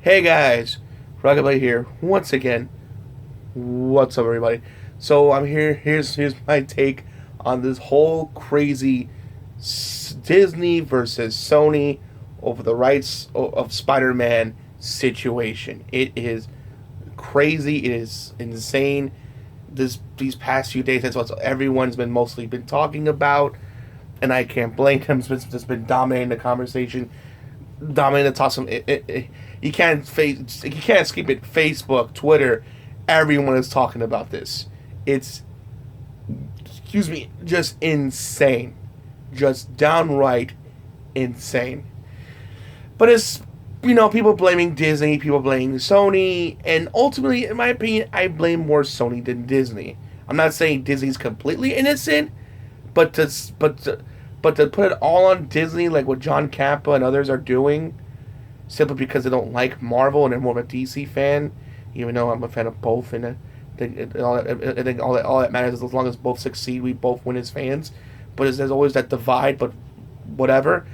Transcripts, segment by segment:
Hey guys, Rocketblade here once again. What's up, everybody? So I'm here. Here's my take on this whole crazy Disney versus Sony over the rights of Spider-Man situation. It is crazy. It is insane. These past few days, that's what everyone's been mostly been talking about, and I can't blame them. It's just been dominating the conversation, dominating the toss. You can't skip it. Facebook, Twitter, everyone is talking about this. It's, excuse me, just insane, just downright insane. But it's, people blaming Disney, people blaming Sony, and ultimately, in my opinion, I blame more Sony than Disney. I'm not saying Disney's completely innocent, but to put it all on Disney, like what John Kappa and others are doing, simply because they don't like Marvel and they're more of a DC fan, even though I'm a fan of both, and I think all that matters is as long as both succeed, we both win as fans. But there's always that divide. But whatever.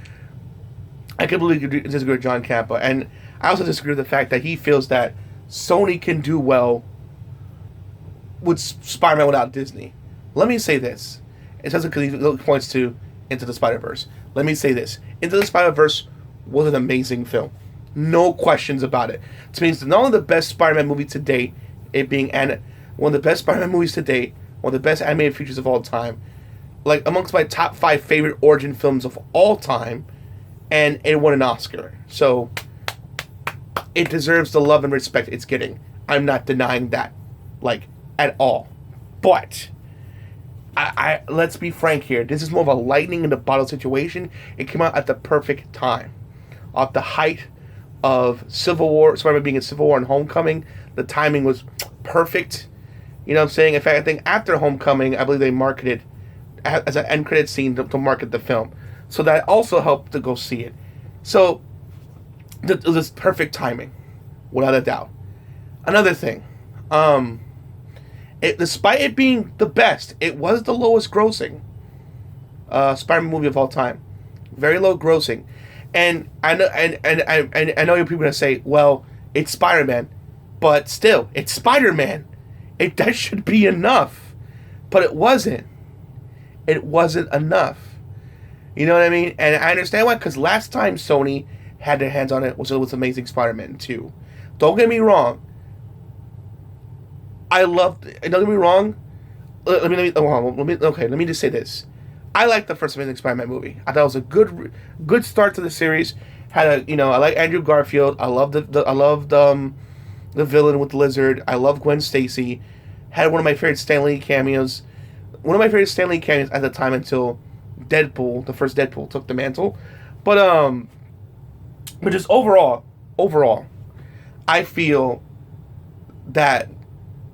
I completely disagree with John Kappa, and I also disagree with the fact that he feels that Sony can do well with Spider-Man without Disney. Let me say this, especially because he points to Into the Spider-Verse. Let me say this: Into the Spider-Verse was an amazing film, no questions about it. It means not only the best Spider-Man movie to date, it being one of the best Spider-Man movies to date, one of the best animated features of all time, like amongst my top 5 favorite origin films of all time, and it won an Oscar. So it deserves the love and respect it's getting. I'm not denying that, like, at all. But I let's be frank here. This is more of a lightning in the bottle situation. It came out at the perfect time, at the height of Civil War. Spider-Man being in Civil War and Homecoming, the timing was perfect. You know what I'm saying? In fact, I think after Homecoming, I believe they marketed as an end credit scene to market the film. So that also helped to go see it. So it was perfect timing, without a doubt. Another thing, despite it being the best, it was the lowest grossing Spider-Man movie of all time. Very low grossing. And I know, and I know people are gonna say, "Well, it's Spider-Man," but still, it's Spider-Man. That should be enough, but it wasn't. It wasn't enough. You know what I mean? And I understand why, because last time Sony had their hands on it was Amazing Spider-Man 2. Don't get me wrong. I loved. Don't get me wrong. Let me just say this. I liked the first Amazing Spider-Man movie. I thought it was a good start to the series. I like Andrew Garfield. I loved the villain with the lizard. I love Gwen Stacy. Had one of my favorite Stan Lee cameos. One of my favorite Stan Lee cameos at the time until Deadpool, the first Deadpool, took the mantle. But just overall, I feel that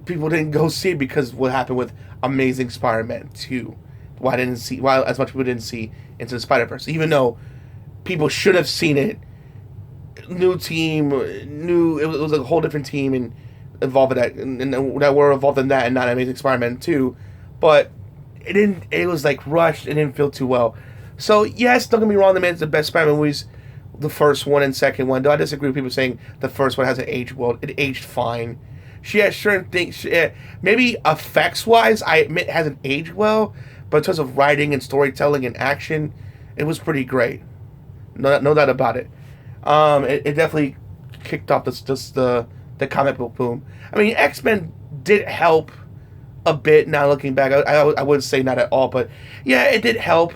people didn't go see it because what happened with Amazing Spider-Man 2. Why as much people didn't see Into the Spider-Verse, even though people should have seen it. New team, it was a whole different team and involved in that, and that were involved in that, and not Amazing Spider-Man 2. But it didn't. It was like rushed. It didn't feel too well. So yes, don't get me wrong. The best Spider-Man movies, the first one and second one. Though I disagree with people saying the first one hasn't aged well. It aged fine. She has certain things. Maybe effects wise, I admit, it hasn't aged well. But in terms of writing and storytelling and action, it was pretty great. No doubt about it. It definitely kicked off the comic book boom. I mean, X-Men did help a bit. Now looking back, I would say not at all, but yeah, it did help.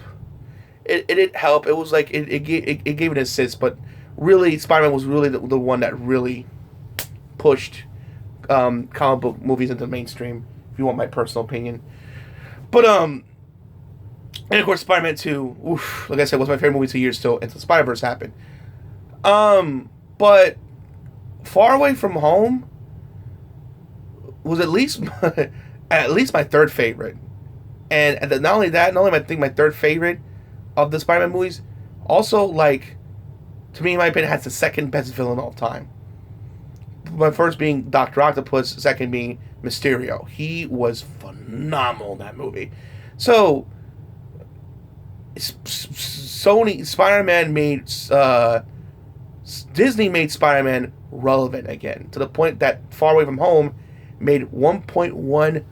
It did help. It was like it gave an assist, but really, Spider-Man was really the one that really pushed comic book movies into the mainstream. If you want my personal opinion, but and of course, Spider-Man 2, oof, like I said, was my favorite movie 2 years still until Spider-Verse happened. But Far Away From Home was at least my third favorite. And not only that, I think my third favorite of the Spider-Man movies, also, like, to me, in my opinion, has the second best villain of all time. My first being Dr. Octopus, second being Mysterio. He was phenomenal in that movie. So Sony Spider-Man made Disney made Spider-Man relevant again, to the point that Far Away From Home made $1.1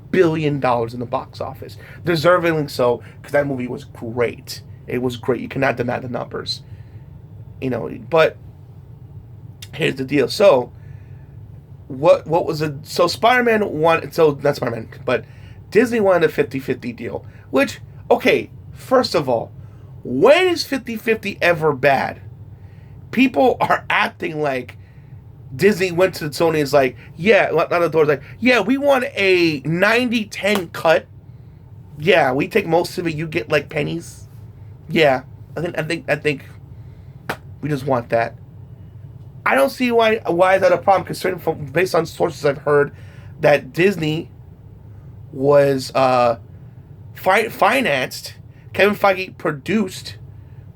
billion in the box office. Deservingly so, because that movie was great. It was great. You cannot deny the numbers. But here's the deal. So, what was it? So Spider-Man won. So not Spider-Man, but Disney wanted a 50-50 deal. Which, okay, first of all, when is 50-50 ever bad? People are acting like Disney went to Sony and is like, yeah, not the doors, like, yeah, we want a 90-10 cut. Yeah, we take most of it. You get like pennies. Yeah, I think we just want that. I don't see why is that a problem, considering based on sources I've heard that Disney was financed. Kevin Feige produced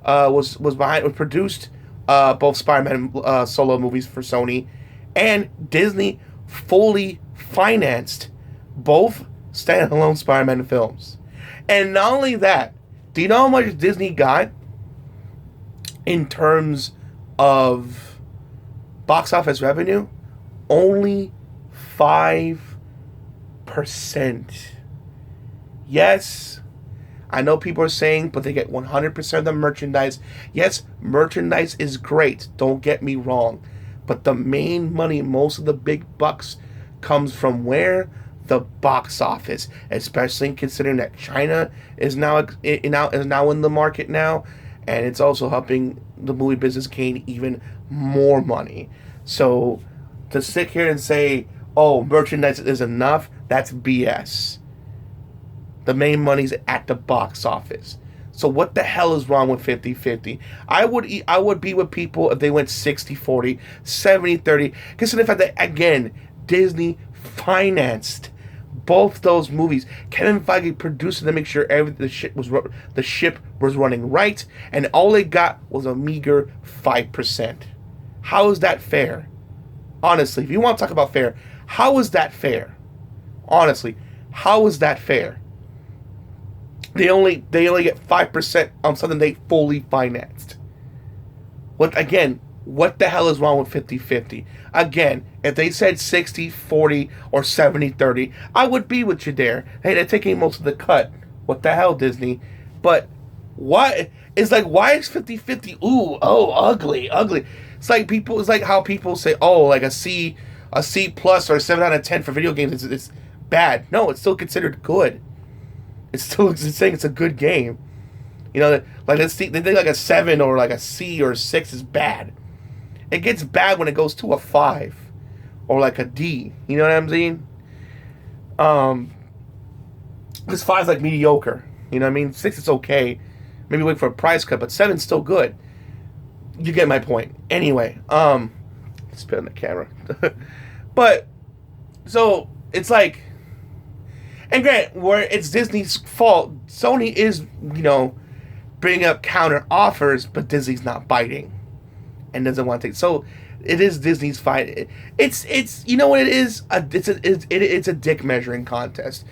produced both Spider-Man solo movies for Sony, and Disney fully financed both standalone Spider-Man films. And not only that, do you know how much Disney got in terms of box office revenue? Only 5%. Yes, I know people are saying, but they get 100% of the merchandise. Yes, merchandise is great, don't get me wrong. But the main money, most of the big bucks, comes from where? The box office. Especially considering that China is now in the market now. And it's also helping the movie business gain even more money. So, to sit here and say, oh, merchandise is enough, that's BS. The main money's at the box office. So what the hell is wrong with 50-50? I would be with people if they went 60-40, 70-30. Consider the fact that, again, Disney financed both those movies. Kevin Feige produced them to make sure the ship was running right, and all they got was a meager 5%. How is that fair? Honestly, if you want to talk about fair, how is that fair? Honestly, how is that fair? They only get 5% on something they fully financed. What the hell is wrong with 50-50? Again, if they said 60-40 or 70-30, I would be with you there. Hey, they're taking most of the cut. What the hell, Disney? But why? It's like, why is 50-50? Ooh, oh, ugly. It's like how people say, oh, like a C plus or a 7 out of 10 for video games. It's bad. No, it's still considered good. It's saying it's a good game. Like they think like a 7 or like a C or a 6 is bad. It gets bad when it goes to a 5 or like a D. You know what I'm saying? This 5 is like mediocre. You know what I mean? 6 is okay. Maybe wait for a price cut, but 7's still good. You get my point. Anyway, spit on the camera. But so it's like, and granted, where it's Disney's fault, Sony is, bringing up counter offers, but Disney's not biting and doesn't want to take. So it is Disney's fight. It's you know what it is? It's a dick measuring contest.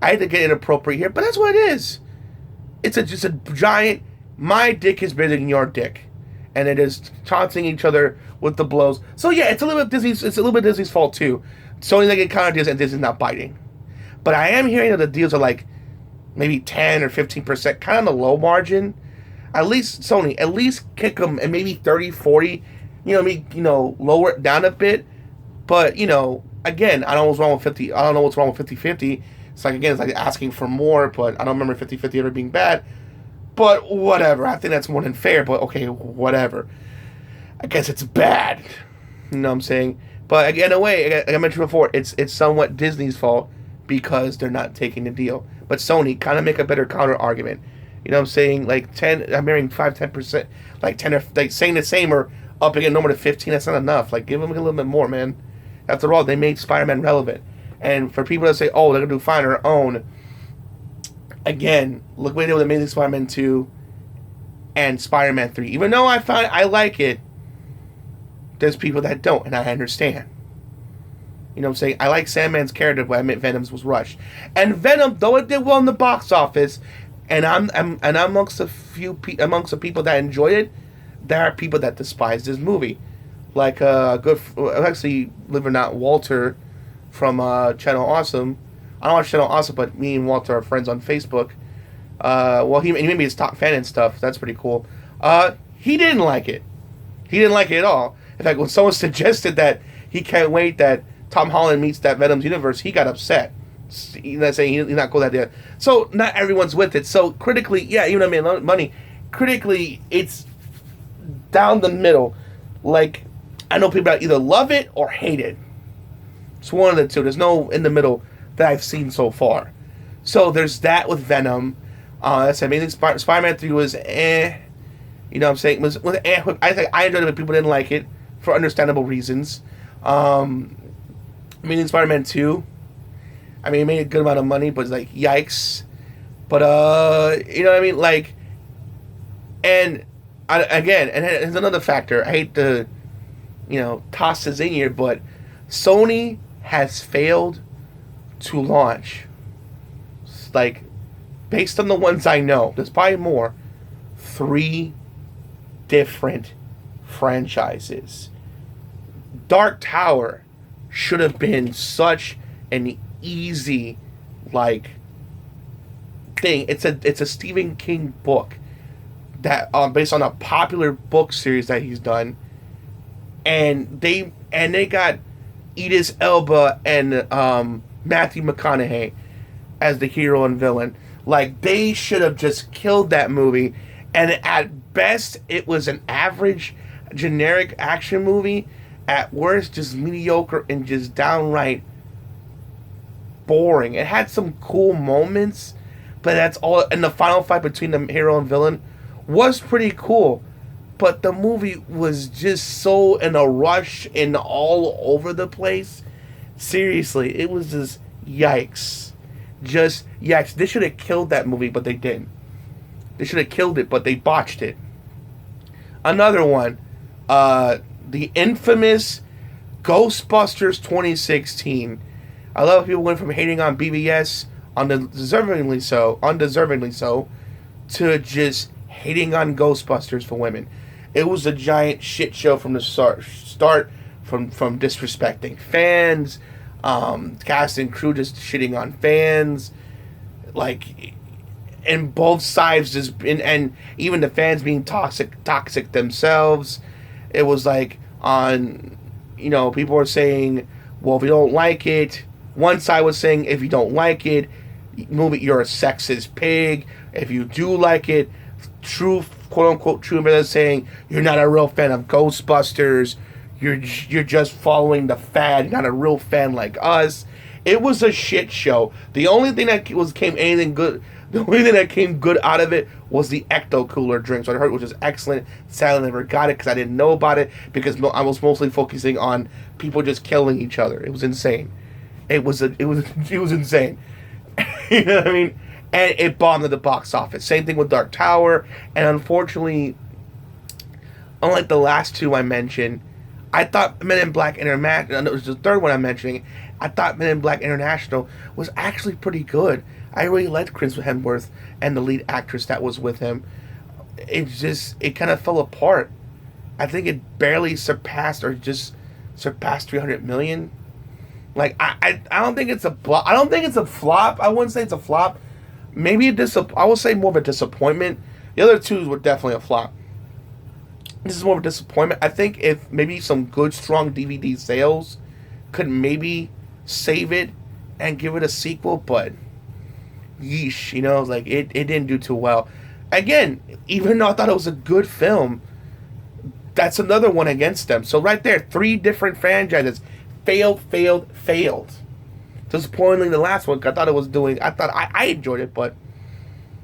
I had to get inappropriate here, but that's what it is. It's just a giant. My dick is bigger than your dick, and it is taunting each other with the blows. So yeah, it's a little bit Disney's. It's a little bit Disney's fault too. Sony like counter deals and Disney's not biting. But I am hearing that the deals are like maybe 10 or 15%, kind of on the low margin. At least Sony, at least kick them and maybe 30, 40. Lower it down a bit. But again, I don't know what's wrong with 50. I don't know what's wrong with 50-50. It's like asking for more. But I don't remember 50-50 ever being bad. But whatever. I think that's more than fair. But okay, whatever. I guess it's bad. You know what I'm saying? But again, in a way, like I mentioned before, it's somewhat Disney's fault, because they're not taking the deal. But Sony, kind of make a better counter argument. You know what I'm saying? Like 10, I'm hearing 5-10%, like 10 or like saying the same or up again number to 15. That's not enough. Like give them a little bit more, man. After all, they made Spider-Man relevant. And for people that say, oh, they're gonna do fine on their own. Again, look what they did with Amazing Spider-Man 2 and Spider-Man 3. Even though I like it, there's people that don't, and I understand. You know what I'm saying? I like Sandman's character, but I admit Venom's was rushed. And Venom, though it did well in the box office, and I'm amongst the people that enjoyed it, there are people that despise this movie. Like actually, believe it or not, Walter from Channel Awesome. I don't watch Channel Awesome, but me and Walter are friends on Facebook. Well, he made me his top fan and stuff. That's pretty cool. He didn't like it. He didn't like it at all. In fact, when someone suggested that he can't wait that Tom Holland meets that Venom's universe, he got upset. He's not saying he's not cool with that idea. So not everyone's with it. So critically, yeah, even though I made money, critically it's down the middle. Like, I know people that either love it or hate it. It's one of the two. There's no in the middle that I've seen so far. So there's that with Venom. That's Amazing Spider-Man 3 was eh. You know what I'm saying? Was eh. I think I enjoyed it, but people didn't like it for understandable reasons. Amazing Spider-Man 2. I mean, it made a good amount of money, but it's like, yikes. But, you know what I mean? Like, and again, and there's another factor. I hate to, toss this in here, but Sony has failed to launch, like, based on the ones I know, there's probably more, 3 different franchises. Dark Tower should have been such an easy, like, thing. It's a Stephen King book that based on a popular book series that he's done, and they got Idris Elba and Matthew McConaughey as the hero and villain. Like, they should have just killed that movie, and at best it was an average generic action movie. At worst, just mediocre and just downright boring. It had some cool moments, but that's all. And the final fight between the hero and villain was pretty cool, but the movie was just so in a rush and all over the place. Seriously, it was just yikes. Just yikes. They should have killed that movie, but they didn't. They should have killed it, but they botched it. Another one, the infamous Ghostbusters 2016. I love how people went from hating on BBS, undeservingly so, to just hating on Ghostbusters for women. It was a giant shit show from the start from disrespecting fans, cast and crew just shitting on fans, like, and both sides just, and even the fans being toxic themselves. It was like, people were saying, well, if you don't like it, one side was saying, if you don't like it, you're a sexist pig. If you do like it, true, quote unquote, true brothers saying, you're not a real fan of Ghostbusters. You're just following the fad, not a real fan like us. It was a shit show. The only thing that came good out of it was the Ecto Cooler drink. So I heard, which was excellent. Sadly, I never got it because I didn't know about it, because I was mostly focusing on people just killing each other. It was insane. It was insane. You know what I mean? And it bombed at the box office. Same thing with Dark Tower. And unfortunately, unlike the last two I mentioned, I thought Men in Black International, it was the third one I'm mentioning, I thought Men in Black International was actually pretty good. I really liked Chris Hemsworth and the lead actress that was with him. It kind of fell apart. I think it barely surpassed 300 million. Like, I don't think it's a flop. I don't think it's a flop. I wouldn't say it's a flop. Maybe I would say more of a disappointment. The other two were definitely a flop. This is more of a disappointment. I think if maybe some good, strong DVD sales could maybe save it and give it a sequel, but yeesh, like, it didn't do too well. Again, even though I thought it was a good film, that's another one against them. So right there, 3 different franchises failed. Disappointingly, the last one, I thought I enjoyed it, but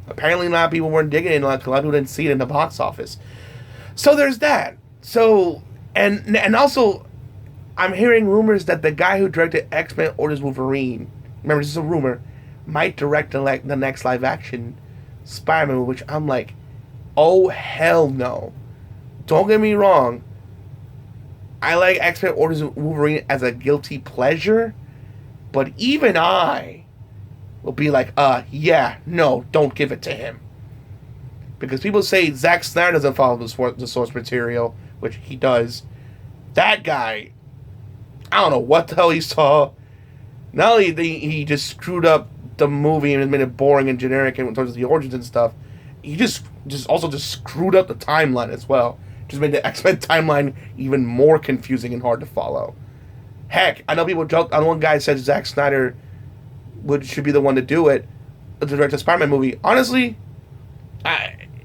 apparently a lot of people weren't digging it, and a lot of people didn't see it in the box office. So there's that. So, and also, I'm hearing rumors that the guy who directed X-Men Orders Wolverine, remember, this is a rumor, might direct the next live-action Spider-Man movie, which I'm like, oh, hell no. Don't get me wrong. I like X-Men Orders Wolverine as a guilty pleasure, but even I will be like, yeah, no, don't give it to him. Because people say Zack Snyder doesn't follow the source material, which he does. That guy, I don't know what the hell he saw. Not only he just screwed up the movie and made it boring and generic in terms of the origins and stuff, he just also screwed up the timeline as well. Just made the X-Men timeline even more confusing and hard to follow. Heck, I know people joke. One guy said Zack Snyder should be the one to do it, to direct a Spider-Man movie. Honestly,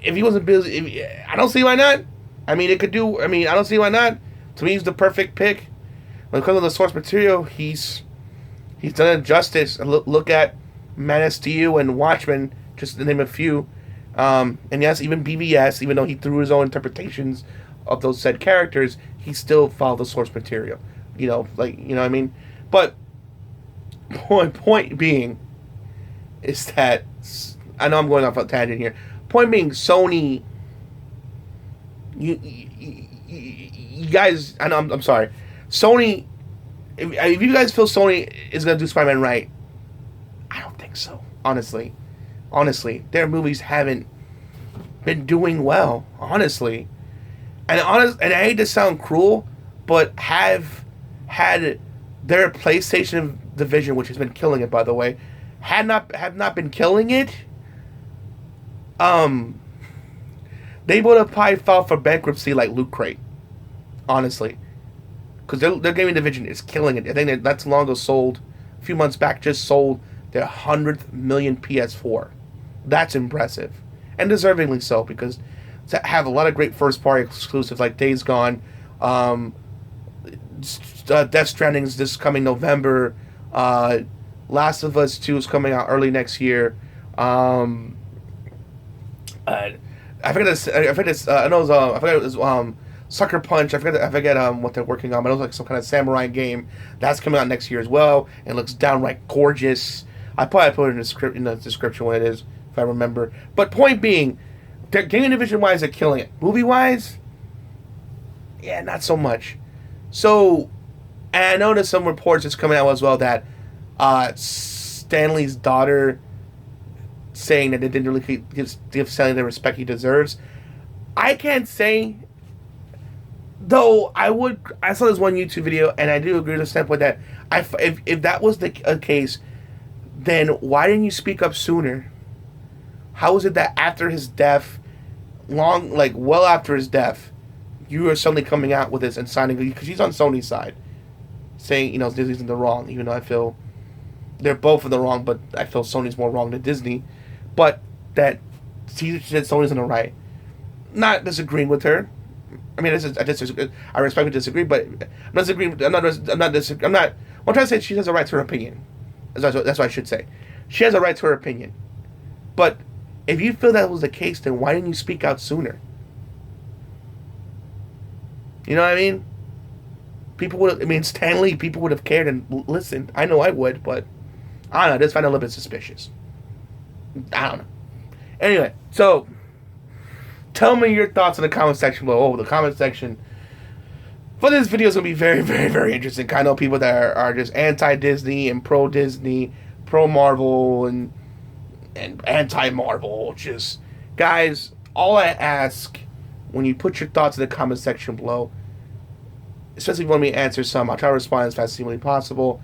if he wasn't busy, I don't see why not. I mean, I don't see why not. To me, he's the perfect pick. When it comes to the source material, he's done it justice. Look at Man of Steel and Watchmen, just to name a few. And yes, even BVS, even though he threw his own interpretations of those said characters, he still followed the source material. You know what I mean? But point being is that, I know I'm going off a tangent here. Point being, Sony, you guys, I know, I'm sorry. Sony, if you guys feel Sony is going to do Spider-Man right, I don't think so, honestly. Their movies haven't been doing well, honestly. And I hate to sound cruel, but have had their PlayStation division, which has been killing it, by the way, have not been killing it, they would have probably filed for bankruptcy like Loot Crate, honestly, because their gaming division is killing it. I think that's long ago sold, a few months back, just sold their 100th million PS4. That's impressive, and deservingly so, because to have a lot of great first-party exclusives like Days Gone, Death Stranding is this coming November, Last of Us 2 is coming out early next year. I forget Sucker Punch. I forget what they're working on, but it was like some kind of samurai game that's coming out next year as well, and it looks downright gorgeous. I probably put it in the description when it is, if I remember. But point being, gaming division wise, they're killing it. Movie wise, yeah, not so much. So, and I noticed some reports that's coming out as well that Stanley's daughter saying that they didn't really give Stanley the respect he deserves. I can't say, though. I saw this one YouTube video, and I do agree with the standpoint that if that was the case, then why didn't you speak up sooner? How is it that after his death, well after his death, you are suddenly coming out with this and signing, because he's on Sony's side, saying, Disney's in the wrong, even though I feel they're both in the wrong, but I feel Sony's more wrong than Disney. But that she said Sony's in the right. Not disagreeing with her. I mean, I respect and disagree, but I'm not disagreeing. I'm trying to say she has a right to her opinion. That's what I should say. She has a right to her opinion. But if you feel that was the case, then why didn't you speak out sooner? You know what I mean? Stanley, people would have cared and listened. I know I would, but I don't know. I just find it a little bit suspicious. I don't know. Anyway, so tell me your thoughts in the comment section below. The comment section for this video is going to be very, very, very interesting. I know people that are just anti-Disney and pro-Disney, pro-Marvel, and anti-Marvel. Just, guys, all I ask when you put your thoughts in the comment section below, especially if you want me to answer some, I'll try to respond as fast as humanly possible.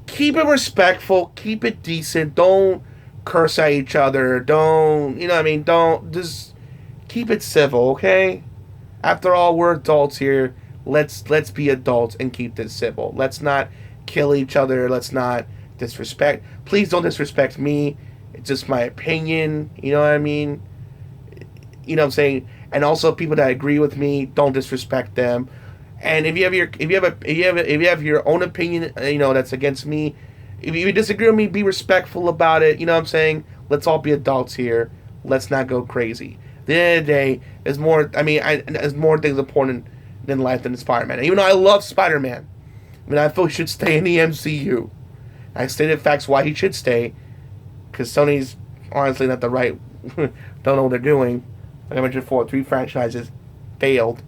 Keep it respectful. Keep it decent. Don't curse at each other. Don't, don't, just keep it civil, okay? After all, we're adults here. Let's be adults and keep this civil. Let's not kill each other. Let's not disrespect. Please don't disrespect me. It's just my opinion. You know what I mean? You know what I'm saying? And also, people that agree with me, don't disrespect them. And if you have your own opinion, that's against me, if you disagree with me, be respectful about it. You know what I'm saying? Let's all be adults here. Let's not go crazy. At the end of the day, there's more things important in life than Spider-Man. Even though I love Spider-Man, I feel he should stay in the MCU. I stated facts why he should stay, because Sony's honestly not the right, don't know what they're doing. Like I mentioned before, 3 franchises failed.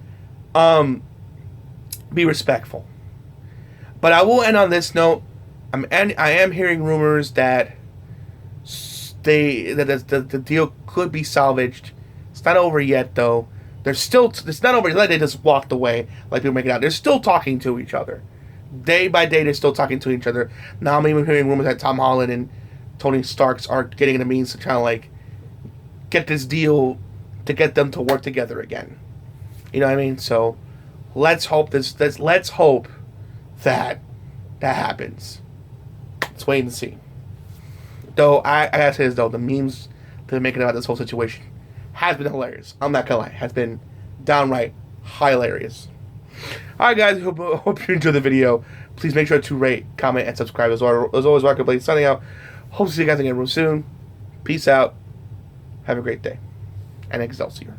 Be respectful. But I will end on this note. I am hearing rumors that the deal could be salvaged It's not over yet, though. It's not over yet. They just walked away like people make it out. They're still talking to each other. Day by day, they're still talking to each other. Now I'm even hearing rumors that Tom Holland and Tony Starks are getting in the means to try to, like, get this deal to get them to work together again. You know what I mean? So let's hope let's hope that happens. Let's wait and see. Though I gotta say this though, the memes they're making about this whole situation has been hilarious. I'm not gonna lie, has been downright hilarious. Alright guys, hope you enjoyed the video. Please make sure to rate, comment, and subscribe. As always, Rocket Blade signing out. Hope to see you guys again real soon. Peace out. Have a great day. And Excelsior.